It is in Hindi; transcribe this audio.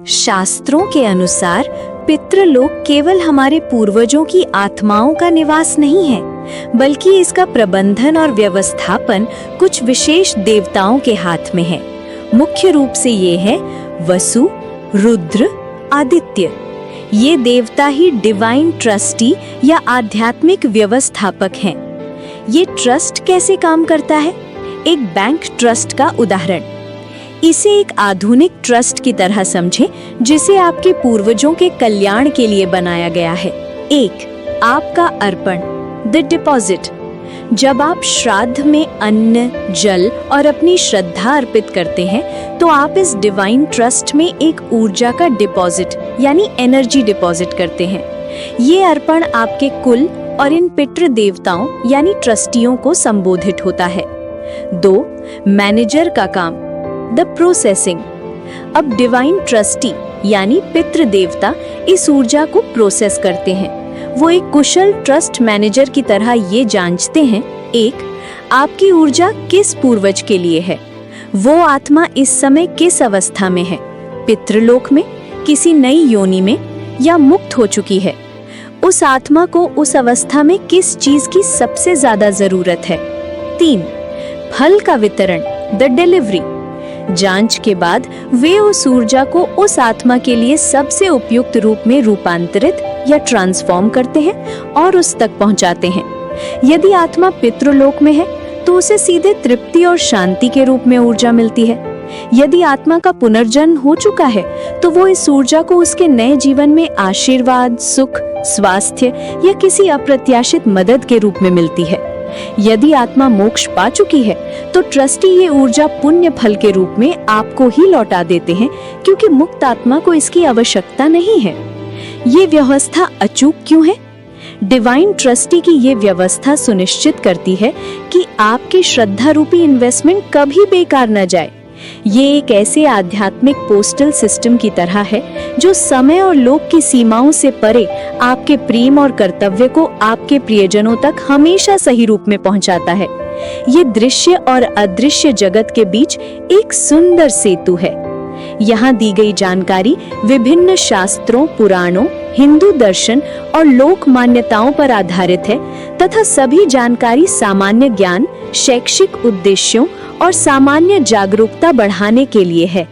शास्त्रों के अनुसार पितृलोक केवल हमारे पूर्वजों की आत्माओं का निवास नहीं है, बल्कि इसका प्रबंधन और व्यवस्थापन कुछ विशेष देवताओं के हाथ में है। मुख्य रूप से ये है वसु, रुद्र, आदित्य। ये देवता ही डिवाइन ट्रस्टी या आध्यात्मिक व्यवस्थापक हैं। ये ट्रस्ट कैसे काम करता है? एक बैंक ट्रस्ट का उदाहरण। इसे एक आधुनिक ट्रस्ट की तरह समझें, जिसे आपके पूर्वजों के कल्याण के लिए बनाया गया है। एक, आपका अर्पण, द डिपॉजिट। जब आप श्राद्ध में अन्न, जल और अपनी श्रद्धा अर्पित करते हैं, तो आप इस डिवाइन ट्रस्ट में एक ऊर्जा का डिपॉजिट यानी एनर्जी डिपॉजिट करते हैं। ये अर्पण आपके कुल और इन पितृ देवताओं यानी ट्रस्टियों को संबोधित होता है। 2, मैनेजर का काम, द प्रोसेसिंग। अब डिवाइन ट्रस्टी यानी पितृ देवता इस ऊर्जा को प्रोसेस करते हैं। वो एक कुशल ट्रस्ट मैनेजर की तरह ये जांचते हैं, एक, आपकी ऊर्जा किस पूर्वज के लिए है, वो आत्मा इस समय किस अवस्था में है, पितृलोक में, किसी नई योनि में या मुक्त हो चुकी है। उस आत्मा को उस अवस्था में किस चीज की सबसे ज्यादा जरूरत है। 3, फल का वितरण, द डिलीवरी। जांच के बाद वे उस ऊर्जा को उस आत्मा के लिए सबसे उपयुक्त रूप में रूपांतरित या ट्रांसफॉर्म करते हैं और उस तक पहुंचाते हैं। यदि आत्मा पितृलोक में है तो उसे सीधे तृप्ति और शांति के रूप में ऊर्जा मिलती है। यदि आत्मा का पुनर्जन्म हो चुका है तो वो इस ऊर्जा को उसके नए जीवन में आशीर्वाद, सुख, स्वास्थ्य या किसी अप्रत्याशित मदद के रूप में मिलती है। यदि आत्मा मोक्ष पा चुकी है तो ट्रस्टी ये ऊर्जा पुण्य फल के रूप में आपको ही लौटा देते हैं, क्योंकि मुक्त आत्मा को इसकी आवश्यकता नहीं है। ये व्यवस्था अचूक क्यों है? डिवाइन ट्रस्टी की ये व्यवस्था सुनिश्चित करती है कि आपकी श्रद्धा रूपी इन्वेस्टमेंट कभी बेकार न जाए। ये एक ऐसे आध्यात्मिक पोस्टल सिस्टम की तरह है जो समय और लोक की सीमाओं से परे आपके प्रेम और कर्तव्य को आपके प्रियजनों तक हमेशा सही रूप में पहुंचाता है। ये दृश्य और अदृश्य जगत के बीच एक सुंदर सेतु है। यहाँ दी गई जानकारी विभिन्न शास्त्रों, पुराणों, हिंदू दर्शन और लोक मान्यताओं पर आधारित है तथा सभी जानकारी सामान्य ज्ञान, शैक्षिक उद्देश्यों और सामान्य जागरूकता बढ़ाने के लिए है।